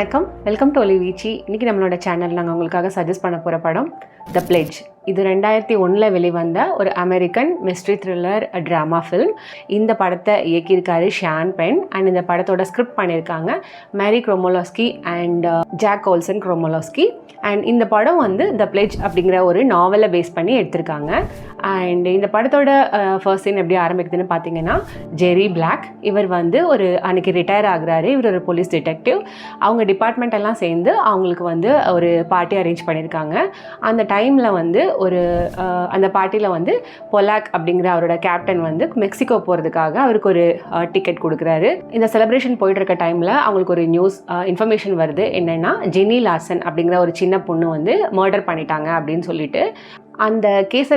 வணக்கம், welcome to ஒலிவீச்சி. இன்றைக்கி நம்மளோட சேனல் நாங்கள் உங்களுக்காக சஜஸ்ட் பண்ண போகிற படம் த பிளெட்ஜ். இது 2001 வெளிவந்த ஒரு American mystery thriller drama film. இந்த படத்தை இயக்கியிருக்காரு ஷான் பென் அண்ட் இந்த படத்தோட ஸ்கிரிப்ட் பண்ணியிருக்காங்க மேரி க்ரோமோலோஸ்கி அண்ட் ஜாக் ஓல்சன் க்ரோமோலோஸ்கி. அண்ட் இந்த படம் வந்து த பிளெட்ஜ் அப்படிங்கிற ஒரு நாவலை பேஸ் பண்ணி எடுத்திருக்காங்க. அண்ட் இந்த படத்தோட ஃபர்ஸ்ட் சீன் எப்படி ஆரம்பிக்குதுன்னு பார்த்தீங்கன்னா, ஜெரி பிளாக் இவர் வந்து அன்றைக்கி ரிட்டையர் ஆகுறாரு. இவர் ஒரு போலீஸ் டிடெக்டிவ். அவங்க டிபார்ட்மெண்ட் எல்லாம் சேர்ந்து அவங்களுக்கு வந்து ஒரு பார்ட்டி அரேஞ்ச் பண்ணியிருக்காங்க. அந்த டைமில் வந்து அந்த பார்ட்டியில் வந்து பொலாக் அப்படிங்கிற அவரோட கேப்டன் வந்து மெக்சிகோ போகிறதுக்காக அவருக்கு ஒரு டிக்கெட் கொடுக்குறாரு. இந்த செலிப்ரேஷன் போயிட்டு இருக்க டைமில் அவங்களுக்கு ஒரு இன்ஃபர்மேஷன் வருது. என்னென்னா, ஜெனி லார்சன் அப்படிங்கிற ஒரு சின்ன பொண்ணு வந்து மர்டர் பண்ணிட்டாங்க அப்படின்னு சொல்லிட்டு அந்த கேஸை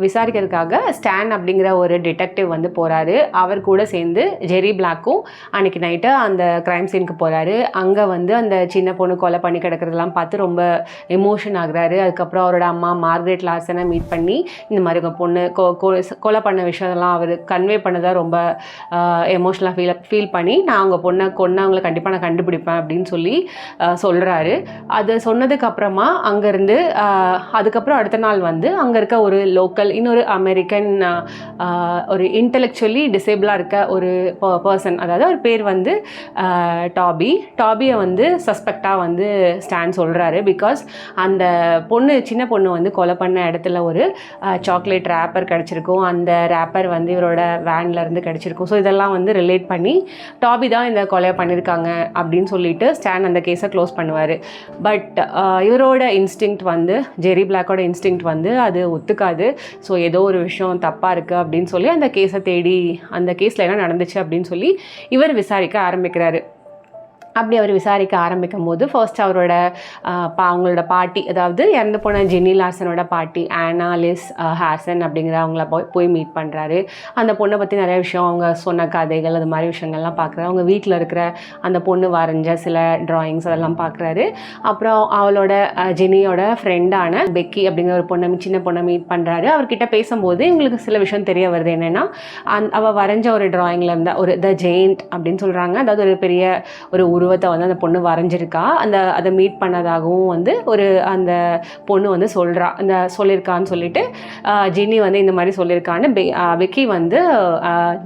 விசாரிக்கிறதுக்காக ஸ்டான் அப்படிங்கிற ஒரு டிடெக்டிவ் வந்து போகிறாரு. அவர் கூட சேர்ந்து ஜெரி பிளாக்கும் அன்றைக்கி நைட்டு அந்த க்ரைம் சீனுக்கு போகிறாரு. அங்கே வந்து அந்த சின்ன பொண்ணு கொலை பண்ணி கிடக்கிறதெல்லாம் பார்த்து ரொம்ப எமோஷன் ஆகுறாரு. அதுக்கப்புறம் அவரோட அம்மா மார்கரெட் லார்சனை மீட் பண்ணி இந்த மாதிரி உங்கள் பொண்ணு கொலை பண்ண விஷயத்தெல்லாம் அவர் கன்வே பண்ணதாக ரொம்ப எமோஷனலாக ஃபீல் பண்ணி, நான் அவங்க பொண்ணை கொன்னவங்களை கண்டிப்பாக நான் கண்டுபிடிப்பேன் அப்படின்னு சொல்லி சொல்கிறாரு. அது சொன்னதுக்கப்புறமா அங்கேருந்து அதுக்கப்புறம் அடுத்த நாள் வந்து அங்கே இருக்க ஒரு லோக்கல் இன்னொரு அமெரிக்கன் ஒரு இன்டெலெக்சுவலி டிசேபிளாக இருக்க ஒரு பர்சன், அதாவது ஒரு பேர் வந்து டாபியை வந்து சஸ்பெக்டாக வந்து ஸ்டான் சொல்கிறாரு. பிகாஸ் அந்த சின்ன பொண்ணு வந்து கொலை பண்ண இடத்துல ஒரு சாக்லேட் ரேப்பர் கிடச்சிருக்கும். அந்த ரேப்பர் வந்து இவரோட வேன்லேருந்து கிடச்சிருக்கும். ஸோ இதெல்லாம் வந்து ரிலேட் பண்ணி டாபி தான் இந்த கொலையை பண்ணியிருக்காங்க அப்படின்னு சொல்லிட்டு ஸ்டான் அந்த கேஸை க்ளோஸ் பண்ணுவார். பட் இவரோட இன்ஸ்டிங்க்ட் வந்து ஜெரி பிளாக்கோட இன்ஸ்டிங்க்ட் வந்து அது ஒத்துக்காது. ஸோ ஏதோ ஒரு விஷயம் தப்பாக இருக்குது அப்படின்னு சொல்லி அந்த கேஸை தேடி அந்த கேஸில் என்ன நடந்துச்சு அப்படின்னு சொல்லி இவர் விசாரிக்க ஆரம்பிக்கிறாரு. அப்படி அவர் விசாரிக்க ஆரம்பிக்கும் போது ஃபர்ஸ்ட் அவங்களோட பாட்டி, அதாவது இறந்து போன ஜெனி லார்சனோட பாட்டி ஆனா லிஸ் ஹார்சன் அப்படிங்கிற அவங்கள போய் மீட் பண்ணுறாரு. அந்த பொண்ணை பற்றி நிறைய விஷயம், அவங்க சொன்ன கதைகள், அது மாதிரி விஷயங்கள்லாம் பார்க்குறாரு. அவங்க வீட்டில் இருக்கிற அந்த பொண்ணு வரைஞ்ச சில ட்ராயிங்ஸ் அதெல்லாம் பார்க்குறாரு. அப்புறம் அவளோட ஜெனியோட ஃப்ரெண்டான பெக்கி அப்படிங்கிற ஒரு சின்ன பொண்ணை மீட் பண்ணுறாரு. அவர்கிட்ட பேசும்போது இவங்களுக்கு சில விஷயம் தெரிய வருது. என்னென்னா, அவள் வரைஞ்ச ஒரு ட்ராயிங்கில் இருந்தால் ஒரு த ஜெயிண்ட் அப்படின்னு சொல்கிறாங்க. அதாவது ஒரு பெரிய ஒரு உருவத்தை வந்து அந்த பொண்ணு வரைஞ்சிருக்கா. அதை மீட் பண்ணதாகவும் வந்து அந்த பொண்ணு வந்து சொல்லியிருக்கான்னு சொல்லிட்டு ஜெனி வந்து இந்த மாதிரி சொல்லியிருக்கான்னு பெக்கி வந்து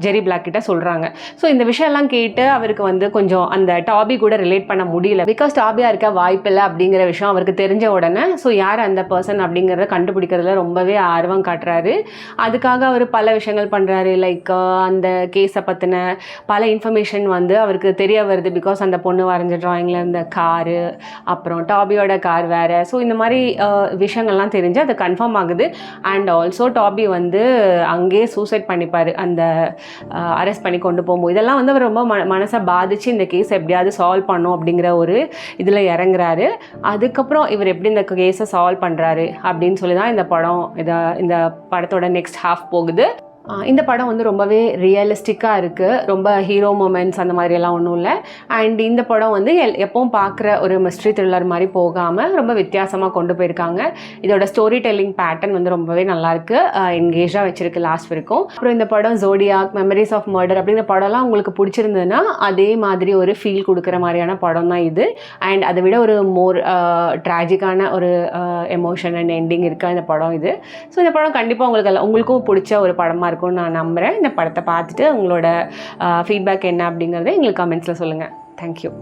ஜெரி பிளாக் கிட்ட சொல்கிறாங்க. ஸோ இந்த விஷயம்லாம் கேட்டு அவருக்கு வந்து கொஞ்சம் அந்த டாபி கூட ரிலேட் பண்ண முடியல. பிகாஸ் டாபியாக இருக்க வாய்ப்பில்லை அப்படிங்கிற விஷயம் அவருக்கு தெரிஞ்ச உடனே ஸோ யார் அந்த பர்சன் அப்படிங்கிறத கண்டுபிடிக்கிறதுல ரொம்பவே ஆர்வம் காட்டுறாரு. அதுக்காக அவர் பல விஷயங்கள் பண்ணுறாரு. லைக் அந்த கேஸை பற்றின பல இன்ஃபர்மேஷன் வந்து அவருக்கு தெரிய வருது. பிகாஸ் அந்த பொண்ணு வரைஞ்ச ட்ராயிங்கில் இருந்த காரு, அப்புறம் டாபியோட கார் வேறு. ஸோ இந்த மாதிரி விஷயங்கள்லாம் தெரிஞ்சு அது கன்ஃபார்ம் ஆகுது. அண்ட் ஆல்சோ டாபி வந்து அங்கேயே சூசைட் பண்ணிப்பார் அந்த அரெஸ்ட் பண்ணி கொண்டு போகும்போது. இதெல்லாம் வந்து அவர் ரொம்ப மனசை பாதித்து இந்த கேஸை எப்படியாவது சால்வ் பண்ணும் அப்படிங்கிற ஒரு இதில் இறங்குறாரு. அதுக்கப்புறம் இவர் எப்படி இந்த கேஸை சால்வ் பண்ணுறாரு அப்படின்னு சொல்லி தான் இந்த படத்தோட நெக்ஸ்ட் ஹாஃப் போகுது. இந்த படம் வந்து ரொம்பவே ரியலிஸ்டிக்காக இருக்குது. ரொம்ப ஹீரோ மூமெண்ட்ஸ் அந்த மாதிரியெல்லாம் ஒன்றும் இல்லை. அண்ட் இந்த படம் வந்து எப்பவும் பார்க்குற ஒரு மிஸ்ட்ரி த்ரில்லர் மாதிரி போகாமல் ரொம்ப வித்தியாசமாக கொண்டு போயிருக்காங்க. இதோட ஸ்டோரி டெல்லிங் பேட்டர்ன் வந்து ரொம்பவே நல்லாயிருக்கு, என்கேஜாக வச்சுருக்கு லாஸ்ட் வரைக்கும். அப்புறம் இந்த படம் ஜோடியாக், மெமரிஸ் ஆஃப் மர்டர் அப்படிங்கிற படம்லாம் உங்களுக்கு பிடிச்சிருந்ததுன்னா அதே மாதிரி ஒரு ஃபீல் கொடுக்குற மாதிரியான படம் தான் இது. அண்ட் அதை விட ஒரு மோர் ட்ராஜிக்கான ஒரு எமோஷன் அண்ட் எண்டிங் இருக்க இந்த படம் இது. ஸோ இந்த படம் கண்டிப்பாக உங்களுக்கும் பிடிச்ச ஒரு படமாக இருக்கும் நான் நம்புகிறேன். இந்த படத்தை பார்த்துட்டு உங்களோட ஃபீட்பேக் என்ன அப்படிங்கிறத எங்களுக்கு கமெண்ட்ஸில் சொல்லுங்கள். தேங்க்யூ.